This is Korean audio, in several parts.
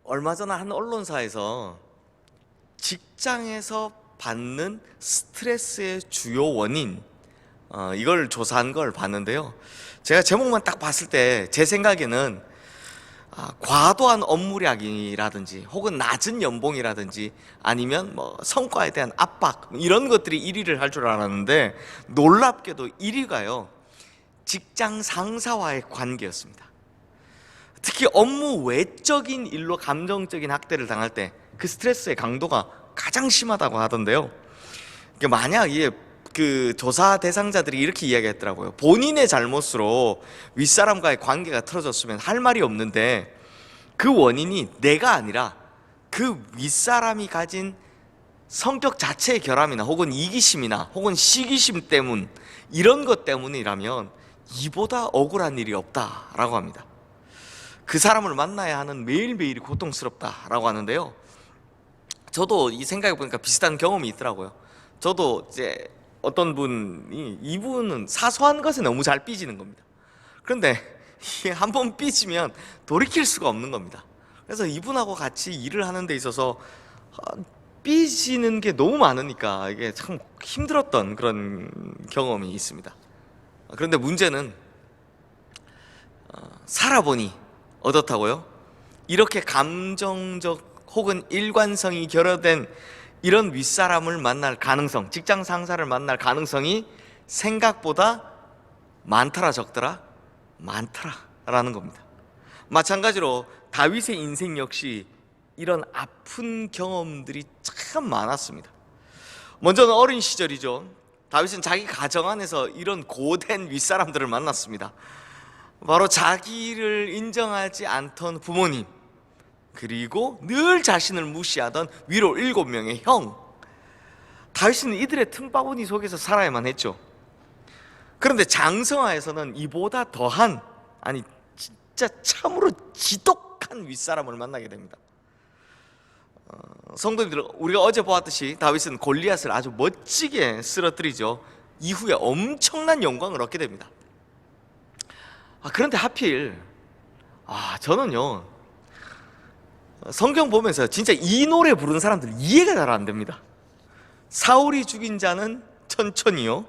얼마 전에 한 언론사에서 직장에서 받는 스트레스의 주요 원인, 이걸 조사한 걸 봤는데요. 제가 제목만 딱 봤을 때 제 생각에는 과도한 업무량이라든지 혹은 낮은 연봉이라든지 아니면 뭐 성과에 대한 압박, 이런 것들이 1위를 할 줄 알았는데 놀랍게도 1위가요 직장 상사와의 관계였습니다. 특히 업무 외적인 일로 감정적인 학대를 당할 때 그 스트레스의 강도가 가장 심하다고 하던데요. 만약 그 조사 대상자들이 이렇게 이야기했더라고요. 본인의 잘못으로 윗사람과의 관계가 틀어졌으면 할 말이 없는데 그 원인이 내가 아니라 그 윗사람이 가진 성격 자체의 결함이나 혹은 이기심이나 혹은 시기심 때문, 이런 것 때문이라면 이보다 억울한 일이 없다라고 합니다. 그 사람을 만나야 하는 매일매일이 고통스럽다라고 하는데요. 저도 이 생각해 보니까 비슷한 경험이 있더라고요. 저도 이제 어떤 분이, 이분은 사소한 것에 너무 잘 삐지는 겁니다. 그런데 이게 한번 삐지면 돌이킬 수가 없는 겁니다. 그래서 이분하고 같이 일을 하는 데 있어서 삐지는 게 너무 많으니까 이게 참 힘들었던 그런 경험이 있습니다. 그런데 문제는 살아보니 어떻다고요? 이렇게 감정적 혹은 일관성이 결여된 이런 윗사람을 만날 가능성, 직장 상사를 만날 가능성이 생각보다 많더라 적더라? 많더라라는 겁니다. 마찬가지로 다윗의 인생 역시 이런 아픈 경험들이 참 많았습니다. 먼저는 어린 시절이죠. 다윗은 자기 가정 안에서 이런 고된 윗사람들을 만났습니다. 바로 자기를 인정하지 않던 부모님, 그리고 늘 자신을 무시하던 위로 7명의 형. 다윗은 이들의 틈바구니 속에서 살아야만 했죠. 그런데 장성하에서는 이보다 더한, 아니 진짜 참으로 지독한 윗사람을 만나게 됩니다. 성도님들, 우리가 어제 보았듯이 다윗은 골리앗을 아주 멋지게 쓰러뜨리죠. 이후에 엄청난 영광을 얻게 됩니다. 그런데 하필 저는요 성경 보면서 진짜 이 노래 부르는 사람들 이해가 잘 안 됩니다. 사울이 죽인 자는 천천히요,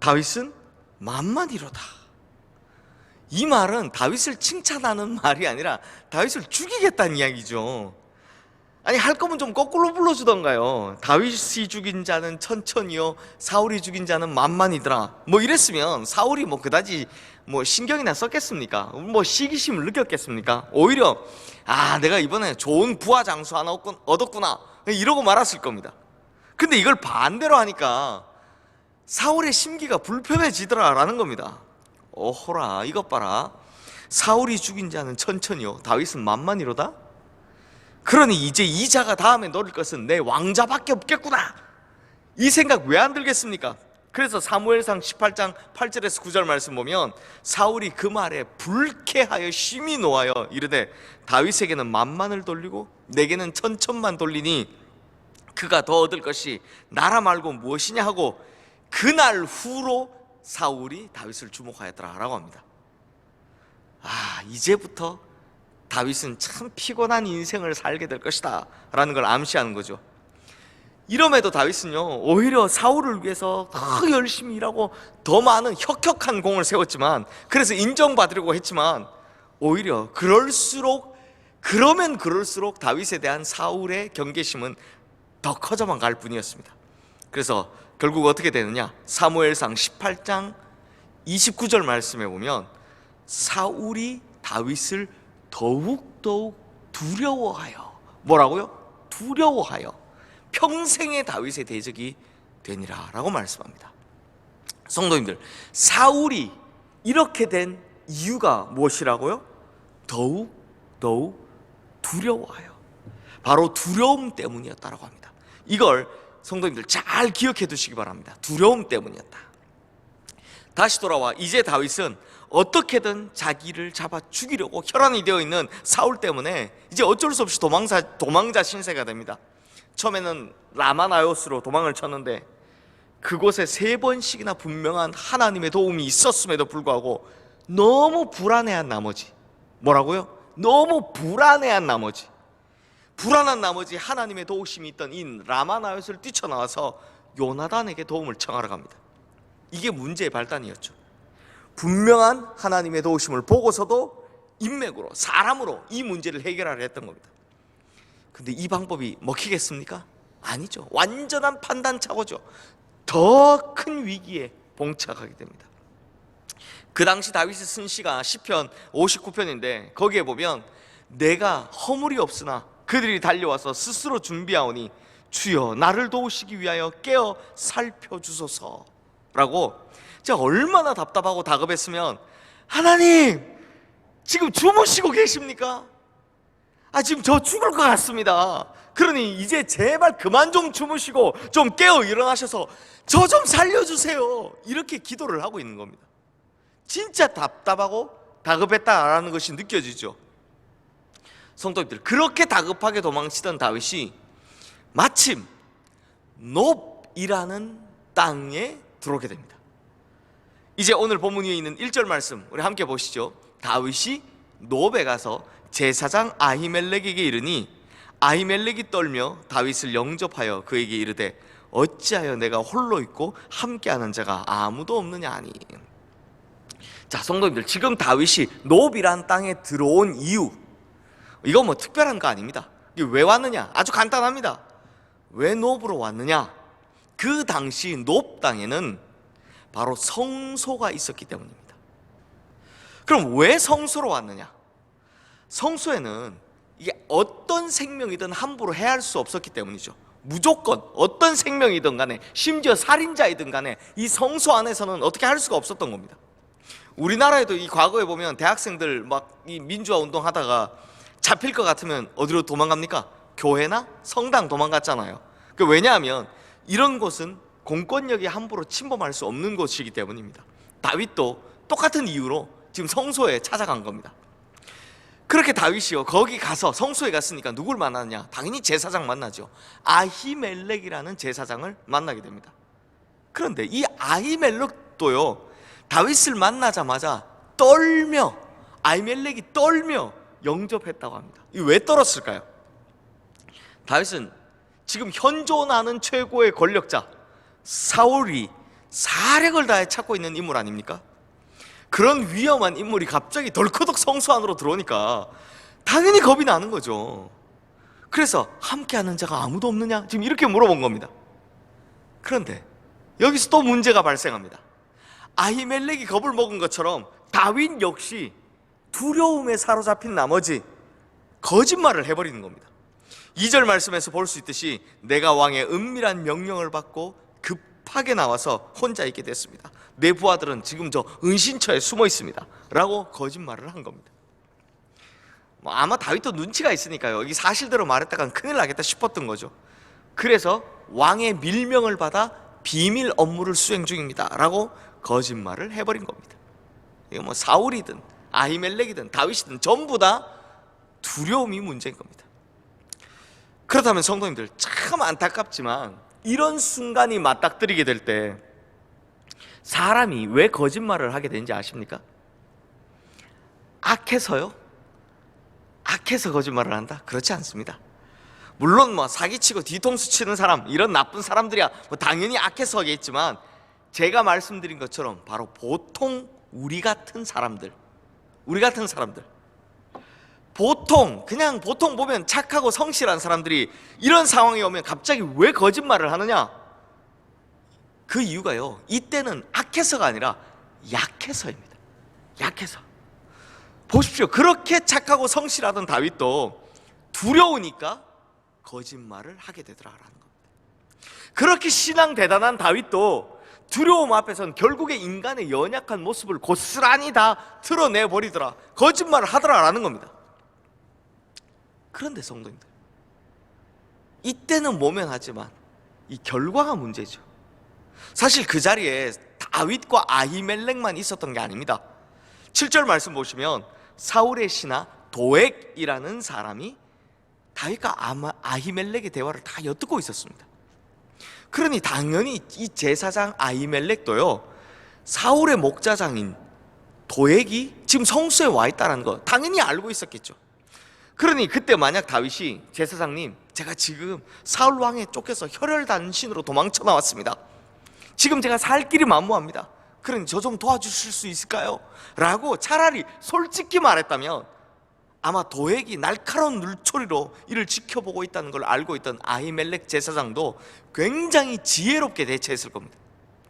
다윗은 만만히로다. 이 말은 다윗을 칭찬하는 말이 아니라 다윗을 죽이겠다는 이야기죠. 아니, 할 거면 좀 거꾸로 불러주던가요. 다윗이 죽인 자는 천천히요, 사울이 죽인 자는 만만히더라. 뭐 이랬으면 사울이 뭐 그다지 뭐 신경이나 썼겠습니까? 뭐 시기심을 느꼈겠습니까? 오히려 내가 이번에 좋은 부하 장수 하나 얻었구나 이러고 말았을 겁니다. 근데 이걸 반대로 하니까 사울의 심기가 불편해지더라라는 겁니다. 오호라, 이것 봐라. 사울이 죽인 자는 천천히요, 다윗은 만만히로다. 그러니 이제 이 자가 다음에 노릴 것은 내 왕자밖에 없겠구나. 이 생각 왜 안 들겠습니까? 그래서 사무엘상 18장 8절에서 9절 말씀 보면 사울이 그 말에 불쾌하여 심히 노하여 이르되 다윗에게는 만만을 돌리고 내게는 천천만 돌리니 그가 더 얻을 것이 나라 말고 무엇이냐 하고 그날 후로 사울이 다윗을 주목하였더라 라고 합니다. 이제부터 다윗은 참 피곤한 인생을 살게 될 것이다 라는 걸 암시하는 거죠. 이럼에도 다윗은요 오히려 사울을 위해서 더 열심히 일하고 더 많은 혁혁한 공을 세웠지만, 그래서 인정받으려고 했지만 오히려 그러면 그럴수록 다윗에 대한 사울의 경계심은 더 커져만 갈 뿐이었습니다. 그래서 결국 어떻게 되느냐, 사무엘상 18장 29절 말씀에 보면 사울이 다윗을 더욱 두려워하여, 뭐라고요? 두려워하여 평생의 다윗의 대적이 되니라 라고 말씀합니다. 성도님들, 사울이 이렇게 된 이유가 무엇이라고요? 더욱 두려워하여, 바로 두려움 때문이었다라고 합니다. 이걸 성도님들 잘 기억해 두시기 바랍니다. 두려움 때문이었다. 다시 돌아와 이제 다윗은 어떻게든 자기를 잡아 죽이려고 혈안이 되어 있는 사울 때문에 이제 어쩔 수 없이 도망자 신세가 됩니다. 처음에는 라마나요스로 도망을 쳤는데 그곳에 3번씩이나 분명한 하나님의 도움이 있었음에도 불구하고 너무 불안해한 나머지 뭐라고요? 너무 불안한 나머지 하나님의 도우심이 있던 이 라마나요스를 뛰쳐나와서 요나단에게 도움을 청하러 갑니다. 이게 문제의 발단이었죠. 분명한 하나님의 도우심을 보고서도 인맥으로, 사람으로 이 문제를 해결하려 했던 겁니다. 근데 이 방법이 먹히겠습니까? 아니죠. 완전한 판단착오죠. 더 큰 위기에 봉착하게 됩니다. 그 당시 다윗이 쓴 시가 시편 59편인데 거기에 보면 내가 허물이 없으나 그들이 달려와서 스스로 준비하오니 주여 나를 도우시기 위하여 깨어 살펴주소서라고. 제가 얼마나 답답하고 다급했으면 하나님 지금 주무시고 계십니까? 지금 저 죽을 것 같습니다. 그러니 이제 제발 그만 좀 주무시고 좀 깨어 일어나셔서 저 좀 살려주세요. 이렇게 기도를 하고 있는 겁니다. 진짜 답답하고 다급했다라는 것이 느껴지죠. 성도님들, 그렇게 다급하게 도망치던 다윗이 마침 놉이라는 땅에 들어오게 됩니다. 이제 오늘 본문 위에 있는 1절 말씀 우리 함께 보시죠. 다윗이 놉에 가서 제사장 아히멜렉에게 이르니 아히멜렉이 떨며 다윗을 영접하여 그에게 이르되 어찌하여 내가 홀로 있고 함께하는 자가 아무도 없느냐 하니. 자, 성도님들, 지금 다윗이 놉이란 땅에 들어온 이유, 이거 뭐 특별한 거 아닙니다. 이게 왜 왔느냐? 아주 간단합니다. 왜 놉으로 왔느냐? 그 당시 놉 땅에는 바로 성소가 있었기 때문입니다. 그럼 왜 성소로 왔느냐? 성소에는 이게 어떤 생명이든 함부로 해할 수 없었기 때문이죠. 무조건 어떤 생명이든 간에, 심지어 살인자이든 간에 이 성소 안에서는 어떻게 할 수가 없었던 겁니다. 우리나라에도 이 과거에 보면 대학생들 막 이 민주화 운동 하다가 잡힐 것 같으면 어디로 도망갑니까? 교회나 성당 도망갔잖아요. 왜냐하면 이런 곳은 공권력이 함부로 침범할 수 없는 곳이기 때문입니다. 다윗도 똑같은 이유로 지금 성소에 찾아간 겁니다. 그렇게 다윗이요, 거기 가서 성소에 갔으니까 누굴 만나느냐? 당연히 제사장 만나죠. 아히멜렉이라는 제사장을 만나게 됩니다. 그런데 이 아히멜렉도요, 다윗을 만나자마자 아히멜렉이 떨며 영접했다고 합니다. 이 왜 떨었을까요? 다윗은 지금 현존하는 최고의 권력자 사울이 사력을 다해 찾고 있는 인물 아닙니까? 그런 위험한 인물이 갑자기 덜커덕 성소 안으로 들어오니까 당연히 겁이 나는 거죠. 그래서 함께하는 자가 아무도 없느냐? 지금 이렇게 물어본 겁니다. 그런데 여기서 또 문제가 발생합니다. 아히멜렉이 겁을 먹은 것처럼 다윗 역시 두려움에 사로잡힌 나머지 거짓말을 해버리는 겁니다. 2절 말씀에서 볼 수 있듯이 내가 왕의 은밀한 명령을 받고 급하게 나와서 혼자 있게 됐습니다. 내 부하들은 지금 저 은신처에 숨어 있습니다 라고 거짓말을 한 겁니다. 아마 다윗도 눈치가 있으니까요, 이 사실대로 말했다간 큰일 나겠다 싶었던 거죠. 그래서 왕의 밀명을 받아 비밀 업무를 수행 중입니다 라고 거짓말을 해버린 겁니다. 이거 뭐 사울이든 아히멜렉이든 다윗이든 전부 다 두려움이 문제인 겁니다. 그렇다면 성도님들, 참 안타깝지만 이런 순간이 맞닥뜨리게 될 때 사람이 왜 거짓말을 하게 되는지 아십니까? 악해서요? 악해서 거짓말을 한다? 그렇지 않습니다. 물론 뭐 사기치고 뒤통수 치는 사람, 이런 나쁜 사람들이야 뭐 당연히 악해서겠지만 제가 말씀드린 것처럼 바로 보통 우리 같은 사람들, 보통 보면 착하고 성실한 사람들이 이런 상황이 오면 갑자기 왜 거짓말을 하느냐? 그 이유가요, 이때는 악해서가 아니라 약해서입니다. 약해서. 보십시오. 그렇게 착하고 성실하던 다윗도 두려우니까 거짓말을 하게 되더라라는 겁니다. 그렇게 신앙 대단한 다윗도 두려움 앞에선 결국에 인간의 연약한 모습을 고스란히 다 드러내버리더라, 거짓말을 하더라라는 겁니다. 그런데 성도님들, 이때는 모면하지만 이 결과가 문제죠. 사실 그 자리에 다윗과 아히멜렉만 있었던 게 아닙니다. 7절 말씀 보시면 사울의 신하 도액이라는 사람이 다윗과 아히멜렉의 대화를 다 엿듣고 있었습니다. 그러니 당연히 이 제사장 아히멜렉도요, 사울의 목자장인 도액이 지금 성소에 와 있다는 거 당연히 알고 있었겠죠. 그러니 그때 만약 다윗이 제사장님, 제가 지금 사울 왕에 쫓겨서 혈혈단신으로 도망쳐 나왔습니다. 지금 제가 살 길이 만무합니다. 그러니 저 좀 도와주실 수 있을까요? 라고 차라리 솔직히 말했다면 아마 도액이 날카로운 물초리로 이를 지켜보고 있다는 걸 알고 있던 아히멜렉 제사장도 굉장히 지혜롭게 대처했을 겁니다.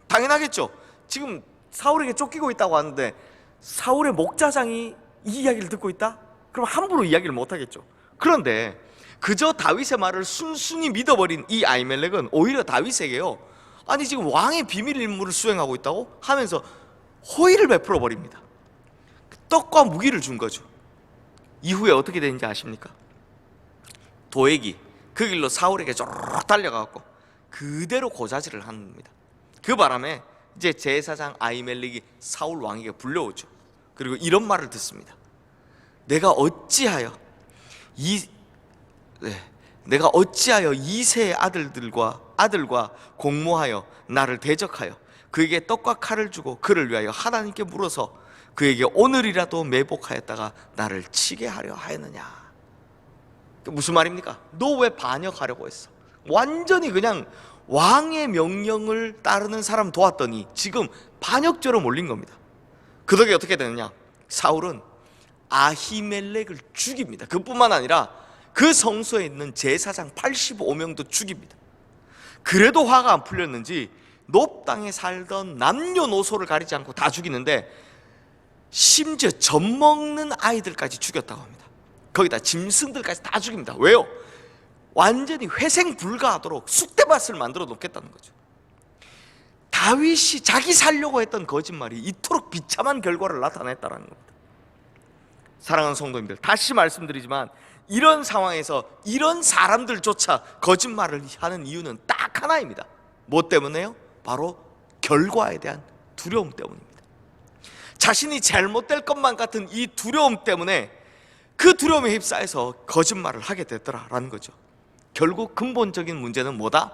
당연하겠죠. 지금 사울에게 쫓기고 있다고 하는데 사울의 목자장이 이 이야기를 듣고 있다? 그럼 함부로 이야기를 못하겠죠. 그런데 그저 다윗의 말을 순순히 믿어버린 이 아히멜렉은 오히려 다윗에게요, 아니 지금 왕의 비밀 임무를 수행하고 있다고 하면서 호의를 베풀어 버립니다. 떡과 무기를 준 거죠. 이후에 어떻게 되는지 아십니까? 도액이 그 길로 사울에게 쪼르륵 달려가고 그대로 고자질을 합니다. 그 바람에 이제 제사장 아히멜렉이 사울 왕에게 불려오죠. 그리고 이런 말을 듣습니다. 내가 어찌하여 이세의 아들과 공모하여 나를 대적하여 그에게 떡과 칼을 주고 그를 위하여 하나님께 물어서 그에게 오늘이라도 매복하였다가 나를 치게 하려 하였느냐. 무슨 말입니까? 너 왜 반역하려고 했어? 완전히 그냥 왕의 명령을 따르는 사람 도왔더니 지금 반역죄로 몰린 겁니다. 그 덕에 어떻게 되느냐? 사울은 아히멜렉을 죽입니다. 그뿐만 아니라 그 성소에 있는 제사장 85명도 죽입니다. 그래도 화가 안 풀렸는지 높 땅에 살던 남녀노소를 가리지 않고 다 죽이는데 심지어 젖 먹는 아이들까지 죽였다고 합니다. 거기다 짐승들까지 다 죽입니다. 왜요? 완전히 회생 불가하도록 쑥대밭을 만들어 놓겠다는 거죠. 다윗이 자기 살려고 했던 거짓말이 이토록 비참한 결과를 나타냈다는 겁니다. 사랑하는 성도님들, 다시 말씀드리지만 이런 상황에서 이런 사람들조차 거짓말을 하는 이유는 딱 하나입니다. 뭐 때문에요? 바로 결과에 대한 두려움 때문입니다. 자신이 잘못될 것만 같은 이 두려움 때문에 그 두려움에 휩싸여서 거짓말을 하게 됐더라라는 거죠. 결국 근본적인 문제는 뭐다?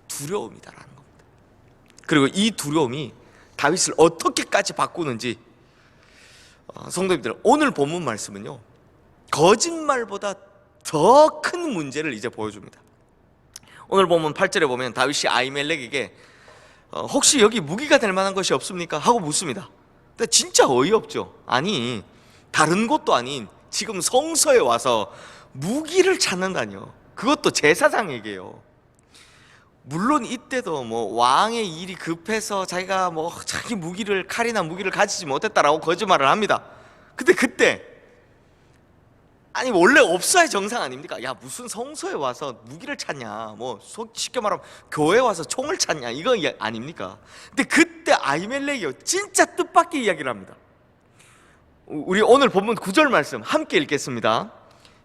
두려움이다라는 겁니다. 그리고 이 두려움이 다윗을 어떻게까지 바꾸는지 성도님들, 오늘 본문 말씀은요, 거짓말보다 더 큰 문제를 이제 보여줍니다. 오늘 본문 8절에 보면 다윗이 아히멜렉에게 혹시 여기 무기가 될 만한 것이 없습니까? 하고 묻습니다. 근데 진짜 어이없죠. 아니, 다른 곳도 아닌 지금 성소에 와서 무기를 찾는다뇨. 그것도 제사장에게요. 물론 이때도 뭐 왕의 일이 급해서 자기가 뭐 자기 무기를, 칼이나 무기를 가지지 못했다라고 거짓말을 합니다. 근데 그때 아니 원래 없어야 정상 아닙니까? 야, 무슨 성소에 와서 무기를 찾냐, 뭐 쉽게 말하면 교회 와서 총을 찾냐, 이거 아닙니까? 근데 그때 아히멜렉이요, 진짜 뜻밖의 이야기를 합니다. 우리 오늘 본문 9절 말씀 함께 읽겠습니다.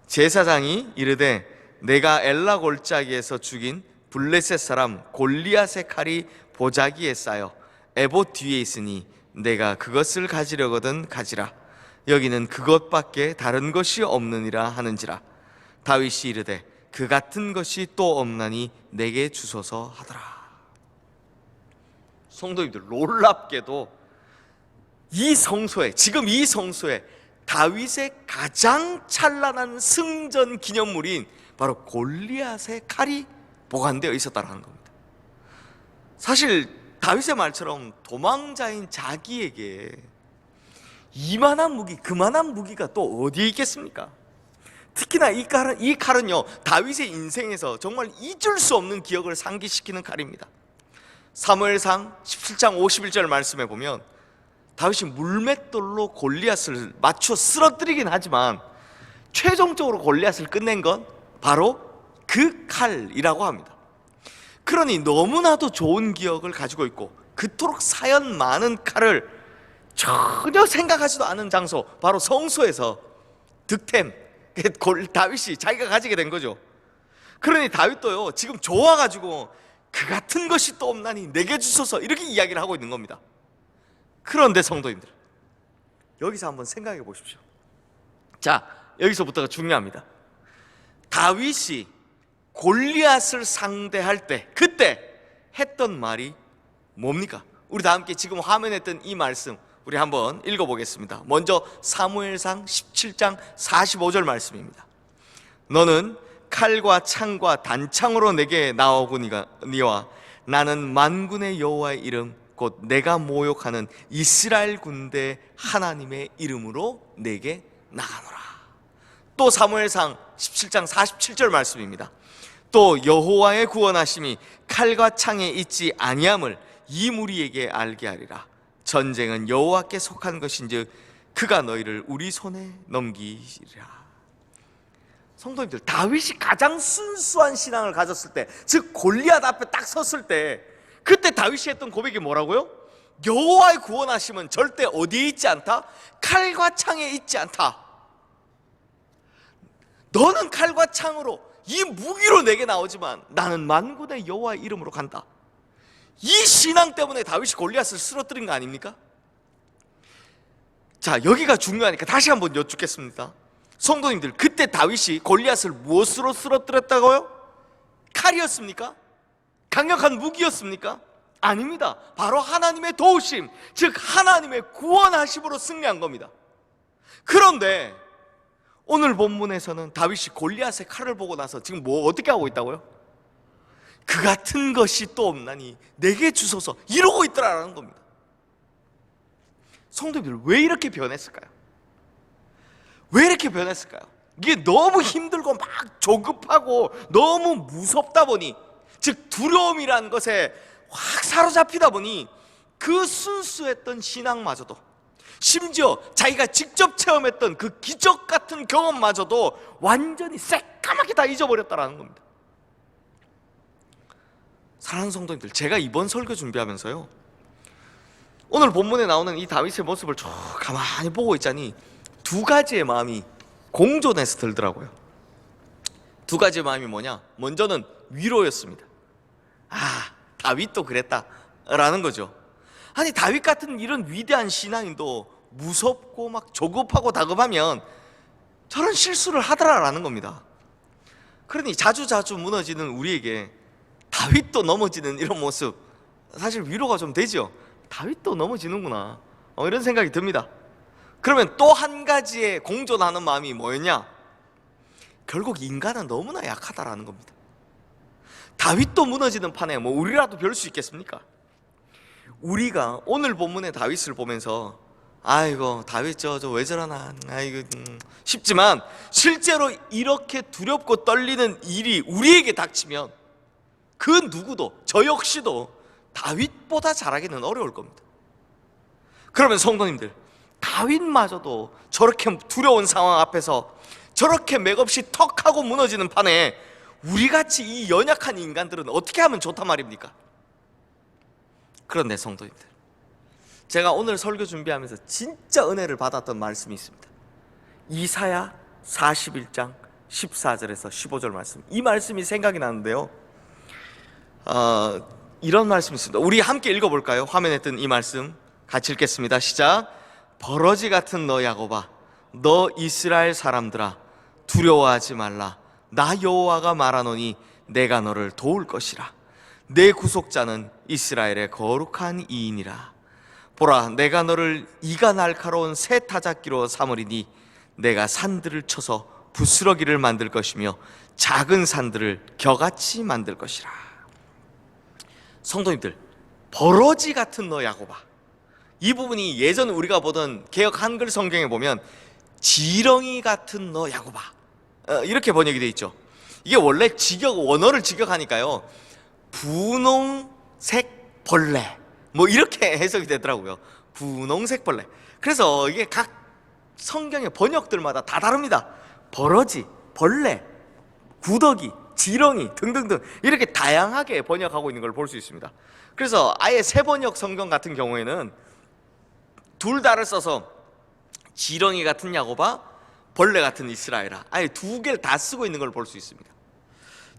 제사장이 이르되 내가 엘라 골짜기에서 죽인 블레셋 사람 골리앗의 칼이 보자기에 쌓여 에봇 뒤에 있으니 내가 그것을 가지려거든 가지라. 여기는 그것밖에 다른 것이 없느니라 하는지라. 다윗이 이르되 그 같은 것이 또 없나니 내게 주소서 하더라. 성도님들, 놀랍게도 이 성소에, 지금 이 성소에 다윗의 가장 찬란한 승전 기념물인 바로 골리앗의 칼이 보관되어 있었다는 겁니다. 사실 다윗의 말처럼 도망자인 자기에게 이만한 무기, 그만한 무기가 또 어디에 있겠습니까? 특히나 이 칼은요, 다윗의 인생에서 정말 잊을 수 없는 기억을 상기시키는 칼입니다. 사무엘상 17장 51절 말씀에 보면 다윗이 물맷돌로 골리앗을 맞춰 쓰러뜨리긴 하지만 최종적으로 골리앗을 끝낸 건 바로 그 칼이라고 합니다. 그러니 너무나도 좋은 기억을 가지고 있고 그토록 사연 많은 칼을 전혀 생각하지도 않은 장소, 바로 성소에서 득템, 다윗이 자기가 가지게 된 거죠. 그러니 다윗도요, 지금 좋아가지고 그 같은 것이 또 없나니 내게 주소서, 이렇게 이야기를 하고 있는 겁니다. 그런데 성도님들, 여기서 한번 생각해 보십시오. 자, 여기서부터가 중요합니다. 다윗이 골리앗을 상대할 때, 그때 했던 말이 뭡니까? 우리 다 함께 지금 화면에 뜬 이 말씀 우리 한번 읽어보겠습니다. 먼저 사무엘상 17장 45절 말씀입니다. 너는 칼과 창과 단창으로 내게 나오거니와 나는 만군의 여호와의 이름 곧 내가 모욕하는 이스라엘 군대 하나님의 이름으로 내게 나가노라. 또 사무엘상 17장 47절 말씀입니다. 또 여호와의 구원하심이 칼과 창에 있지 아니함을 이 무리에게 알게 하리라. 전쟁은 여호와께 속한 것인즉 그가 너희를 우리 손에 넘기시리라. 성도님들, 다윗이 가장 순수한 신앙을 가졌을 때, 즉 골리앗 앞에 딱 섰을 때, 그때 다윗이 했던 고백이 뭐라고요? 여호와의 구원하심은 절대 어디에 있지 않다? 칼과 창에 있지 않다. 너는 칼과 창으로 이 무기로 내게 나오지만 나는 만군의 여호와의 이름으로 간다. 이 신앙 때문에 다윗이 골리앗을 쓰러뜨린 거 아닙니까? 자, 여기가 중요하니까 다시 한번 여쭙겠습니다. 성도님들, 그때 다윗이 골리앗을 무엇으로 쓰러뜨렸다고요? 칼이었습니까? 강력한 무기였습니까? 아닙니다. 바로 하나님의 도우심, 즉 하나님의 구원하심으로 승리한 겁니다. 그런데 오늘 본문에서는 다윗이 골리앗의 칼을 보고 나서 지금 어떻게 하고 있다고요? 그 같은 것이 또 없나니 내게 주소서 이러고 있더라라는 겁니다. 성도님들, 왜 이렇게 변했을까요? 왜 이렇게 변했을까요? 이게 너무 힘들고 막 조급하고 너무 무섭다 보니, 즉 두려움이라는 것에 확 사로잡히다 보니 그 순수했던 신앙마저도, 심지어 자기가 직접 체험했던 그 기적 같은 경험마저도 완전히 새까맣게 다 잊어버렸다는 겁니다. 사랑하는 성도님들, 제가 이번 설교 준비하면서요, 오늘 본문에 나오는 이 다윗의 모습을 쭉 가만히 보고 있자니 두 가지의 마음이 공존해서 들더라고요. 두 가지의 마음이 뭐냐? 먼저는 위로였습니다. 아, 다윗도 그랬다 라는 거죠. 아니, 다윗 같은 이런 위대한 신앙인도 무섭고 막 조급하고 다급하면 저런 실수를 하더라라는 겁니다. 그러니 자주자주 무너지는 우리에게 다윗도 넘어지는 이런 모습, 사실 위로가 좀 되죠. 다윗도 넘어지는구나, 이런 생각이 듭니다. 그러면 또 한 가지의 공존하는 마음이 뭐였냐? 결국 인간은 너무나 약하다라는 겁니다. 다윗도 무너지는 판에 뭐 우리라도 별 수 있겠습니까? 우리가 오늘 본문의 다윗을 보면서 아이고 다윗 저 왜 저러나, 아이고 싶지만 실제로 이렇게 두렵고 떨리는 일이 우리에게 닥치면 그 누구도, 저 역시도 다윗보다 잘하기는 어려울 겁니다. 그러면 성도님들, 다윗마저도 저렇게 두려운 상황 앞에서 저렇게 맥없이 턱하고 무너지는 판에 우리같이 이 연약한 인간들은 어떻게 하면 좋단 말입니까? 그런데 성도님들, 제가 오늘 설교 준비하면서 진짜 은혜를 받았던 말씀이 있습니다. 이사야 41장 14절에서 15절 말씀, 이 말씀이 생각이 나는데요, 이런 말씀이 있습니다. 우리 함께 읽어볼까요? 화면에 뜬 이 말씀 같이 읽겠습니다. 시작. 버러지 같은 너 야곱아, 너 이스라엘 사람들아, 두려워하지 말라. 나 여호와가 말하노니 내가 너를 도울 것이라. 내 구속자는 이스라엘의 거룩한 이인이라. 보라, 내가 너를 이가 날카로운 새 타작기로 삼으리니 내가 산들을 쳐서 부스러기를 만들 것이며 작은 산들을 겨같이 만들 것이라. 성도님들, 버러지 같은 너 야곱아, 이 부분이 예전 우리가 보던 개역 한글 성경에 보면 지렁이 같은 너 야곱아, 이렇게 번역이 되어 있죠. 이게 원래 원어를 직역하니까요, 분홍색 벌레, 뭐 이렇게 해석이 되더라고요. 분홍색 벌레. 그래서 이게 각 성경의 번역들마다 다 다릅니다. 버러지, 벌레, 구더기, 지렁이 등등등 이렇게 다양하게 번역하고 있는 걸 볼 수 있습니다. 그래서 아예 새 번역 성경 같은 경우에는 둘 다를 써서 지렁이 같은 야곱아, 벌레 같은 이스라엘아, 아예 두 개를 다 쓰고 있는 걸 볼 수 있습니다.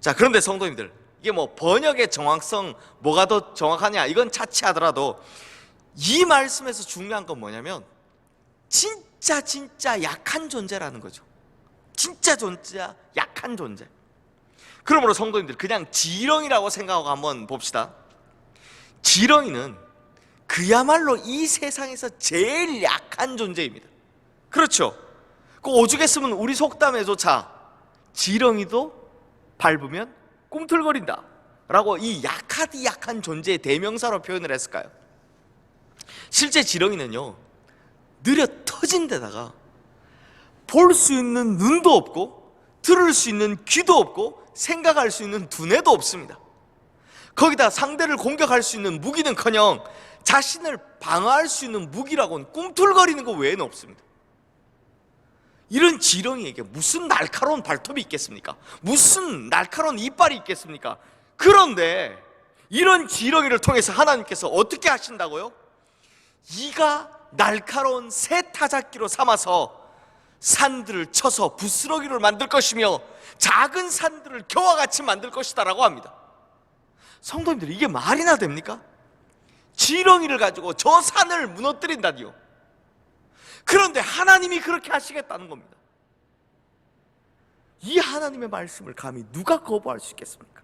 자, 그런데 성도님들, 이게 뭐 번역의 정확성, 뭐가 더 정확하냐, 이건 차치하더라도 이 말씀에서 중요한 건 뭐냐면 진짜 약한 존재라는 거죠. 진짜 약한 존재. 그러므로 성도님들, 그냥 지렁이라고 생각하고 한번 봅시다. 지렁이는 그야말로 이 세상에서 제일 약한 존재입니다. 그렇죠? 그 오죽했으면 우리 속담에조차 지렁이도 밟으면 꿈틀거린다 라고 이 약하디 약한 존재의 대명사로 표현을 했을까요? 실제 지렁이는요, 느려 터진 데다가 볼 수 있는 눈도 없고 들을 수 있는 귀도 없고 생각할 수 있는 두뇌도 없습니다. 거기다 상대를 공격할 수 있는 무기는커녕 자신을 방어할 수 있는 무기라고는 꿈틀거리는 것 외에는 없습니다. 이런 지렁이에게 무슨 날카로운 발톱이 있겠습니까? 무슨 날카로운 이빨이 있겠습니까? 그런데 이런 지렁이를 통해서 하나님께서 어떻게 하신다고요? 이가 날카로운 새 타작기로 삼아서 산들을 쳐서 부스러기를 만들 것이며 작은 산들을 겨와 같이 만들 것이다 라고 합니다. 성도님들, 이게 말이나 됩니까? 지렁이를 가지고 저 산을 무너뜨린다니요. 그런데 하나님이 그렇게 하시겠다는 겁니다. 이 하나님의 말씀을 감히 누가 거부할 수 있겠습니까?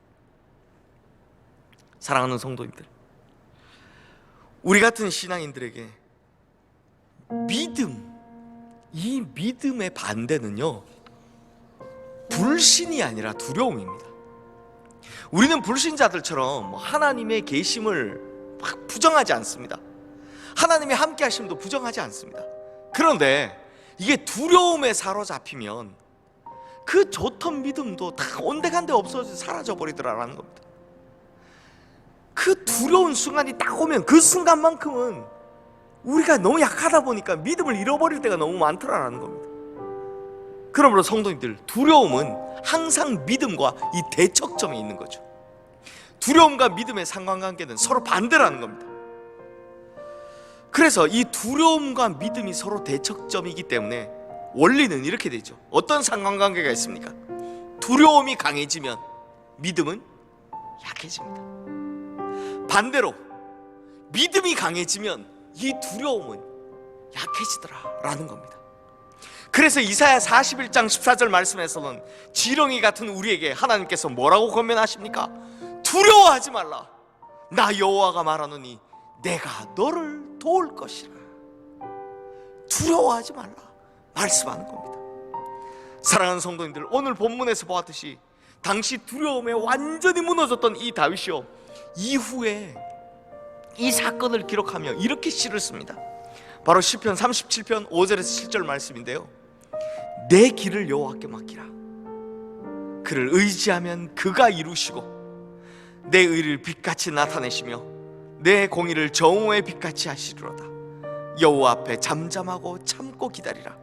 사랑하는 성도님들, 우리 같은 신앙인들에게 믿음, 이 믿음의 반대는요, 불신이 아니라 두려움입니다. 우리는 불신자들처럼 하나님의 계심을 막 부정하지 않습니다. 하나님의 함께 하심도 부정하지 않습니다. 그런데 이게 두려움에 사로잡히면 그 좋던 믿음도 다 온데간데 없어져 사라져 버리더라라는 겁니다. 그 두려운 순간이 딱 오면 그 순간만큼은 우리가 너무 약하다 보니까 믿음을 잃어버릴 때가 너무 많더라라는 겁니다. 그러므로 성도님들, 두려움은 항상 믿음과 이 대척점에 있는 거죠. 두려움과 믿음의 상관관계는 서로 반대라는 겁니다. 그래서 이 두려움과 믿음이 서로 대척점이기 때문에 원리는 이렇게 되죠. 어떤 상관관계가 있습니까? 두려움이 강해지면 믿음은 약해집니다. 반대로 믿음이 강해지면 이 두려움은 약해지더라라는 겁니다. 그래서 이사야 41장 14절 말씀에서는 지렁이 같은 우리에게 하나님께서 뭐라고 권면하십니까? 두려워하지 말라. 나 여호와가 말하노니 내가 너를 도울 것이라. 두려워하지 말라 말씀하는 겁니다. 사랑하는 성도님들, 오늘 본문에서 보았듯이 당시 두려움에 완전히 무너졌던 이 다윗이요, 이후에 이 사건을 기록하며 이렇게 시를 씁니다. 바로 시편 37편 5절에서 7절 말씀인데요, 내 길을 여호와께 맡기라. 그를 의지하면 그가 이루시고 내 의를 빛같이 나타내시며 내 공의를 정오의 빛같이 하시리로다. 여호와 앞에 잠잠하고 참고 기다리라.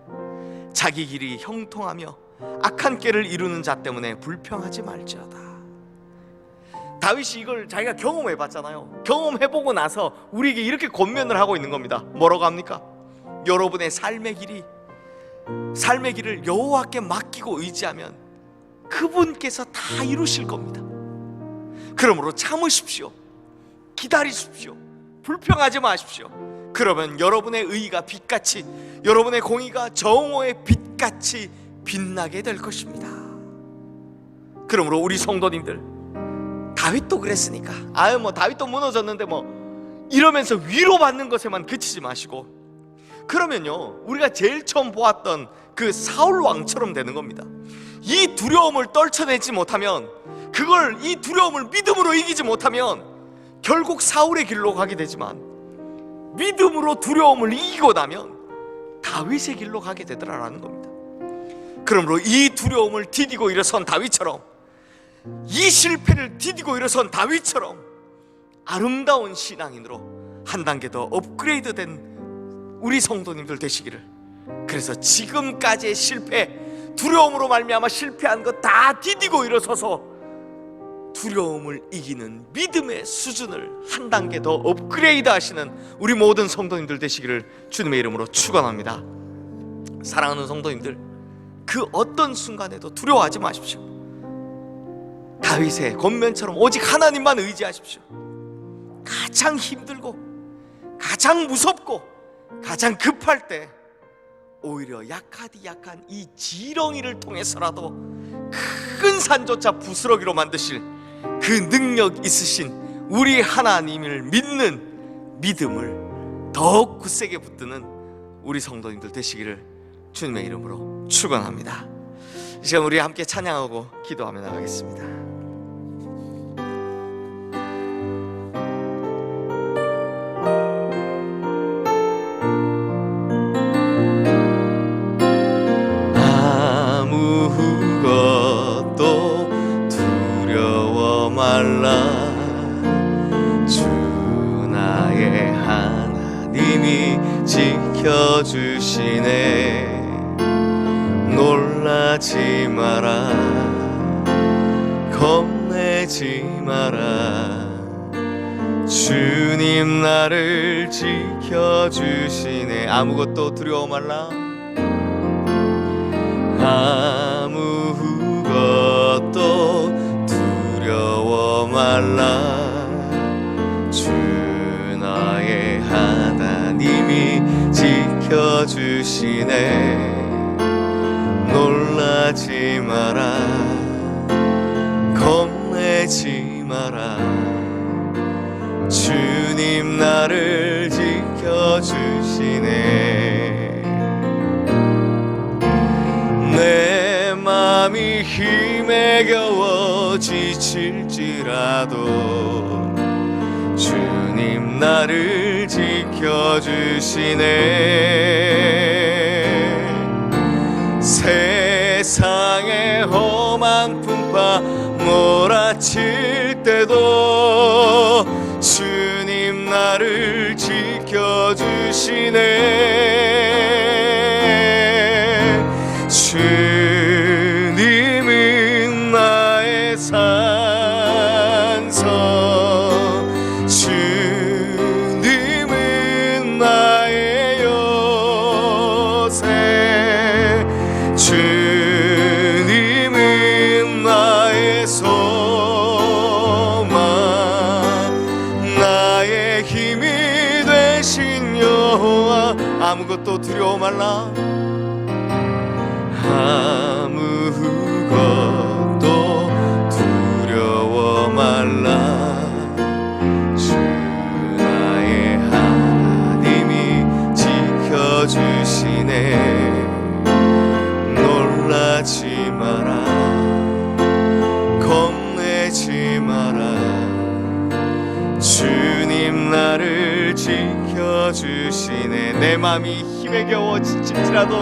자기 길이 형통하며 악한 꾀를 이루는 자 때문에 불평하지 말지어다. 다윗이 이걸 자기가 경험해봤잖아요. 경험해보고 나서 우리에게 이렇게 권면을 하고 있는 겁니다. 뭐라고 합니까? 여러분의 삶의 길을 여호와께 맡기고 의지하면 그분께서 다 이루실 겁니다. 그러므로 참으십시오. 기다리십시오. 불평하지 마십시오. 그러면 여러분의 의의가 빛같이, 여러분의 공의가 정오의 빛같이 빛나게 될 것입니다. 그러므로 우리 성도님들, 다윗도 그랬으니까 다윗도 무너졌는데 이러면서 위로받는 것에만 그치지 마시고, 그러면요, 우리가 제일 처음 보았던 그 사울 왕처럼 되는 겁니다. 이 두려움을 떨쳐내지 못하면, 이 두려움을 믿음으로 이기지 못하면 결국 사울의 길로 가게 되지만, 믿음으로 두려움을 이기고 나면 다윗의 길로 가게 되더라라는 겁니다. 그러므로 이 두려움을 디디고 일어선 다윗처럼, 이 실패를 디디고 일어선 다윗처럼 아름다운 신앙인으로 한 단계 더 업그레이드된 우리 성도님들 되시기를, 그래서 지금까지의 실패, 두려움으로 말미암아 실패한 것 다 디디고 일어서서 두려움을 이기는 믿음의 수준을 한 단계 더 업그레이드 하시는 우리 모든 성도님들 되시기를 주님의 이름으로 축원합니다. 사랑하는 성도님들, 그 어떤 순간에도 두려워하지 마십시오. 다윗의 권면처럼 오직 하나님만 의지하십시오. 가장 힘들고 가장 무섭고 가장 급할 때 오히려 약한 이 지렁이를 통해서라도 큰 산조차 부스러기로 만드실 그 능력 있으신 우리 하나님을 믿는 믿음을 더욱 굳세게 붙드는 우리 성도님들 되시기를 주님의 이름으로 축원합니다. 이 시간 우리 함께 찬양하고 기도하며 나가겠습니다. 아무것도 두려워 말라. 주 나의 하나님이 지켜주시네. 놀라지 마라, 겁내지 마라. 주님 나를 지켜주시네. 아무것도 두려워 말라. 아무것도 두려워 말라. 주 나의 하나님이 지켜주시네. 놀라지 마라, 겁내지 마라. 주님 나를 지켜주시네. 내 맘이 힘에 겨워 지칠지라도 주님 나를 지켜주시네. 세상의 험한 풍파 몰아칠 때도 주님 나를 지켜주시네. 주님은 나의 산성, 주님은 나의 요새, 주님은 나의 소망, 나의 힘이 되신 여호와. 아무것도 두려워 말라. 아무것도 두려워 말라. 주 나의 하나님이 지켜주시네. 놀라지 마라, 겁내지 마라. 주님 나를 지켜주시네. 내 맘이 힘에 겨워 지칠지라도,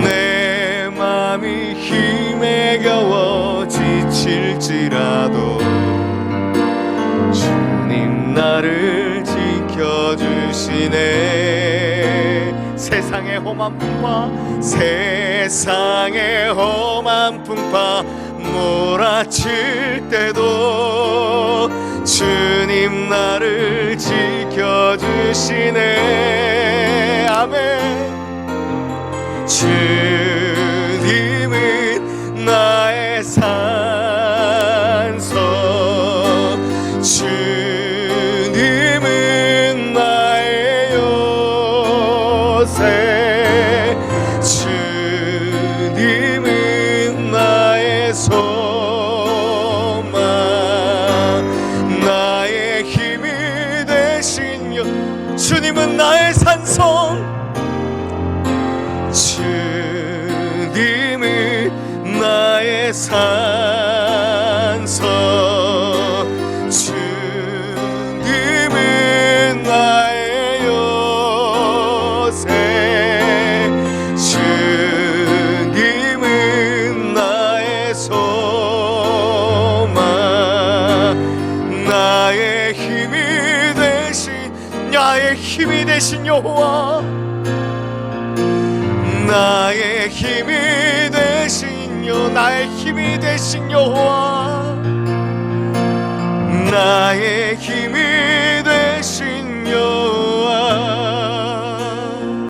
내 맘이 힘에 겨워 지칠지라도 주님 나를 지켜주시네. 세상의 험한 풍파, 세상의 험한 풍파 몰아칠 때도 주님 나를 지켜주시네. 아멘. 주님은 나의 산성, 주님은 나의 요새, 주님은 나의 소망, 나의 힘이 되신 여. 주님은 나의 산성, 주님은 나의 산성, 주님은 나의 요새, 주님은 나의 소망, 나의 힘이 되신 여호와. 나의 힘이 되신 나의 힘이 되신 여호와. 나의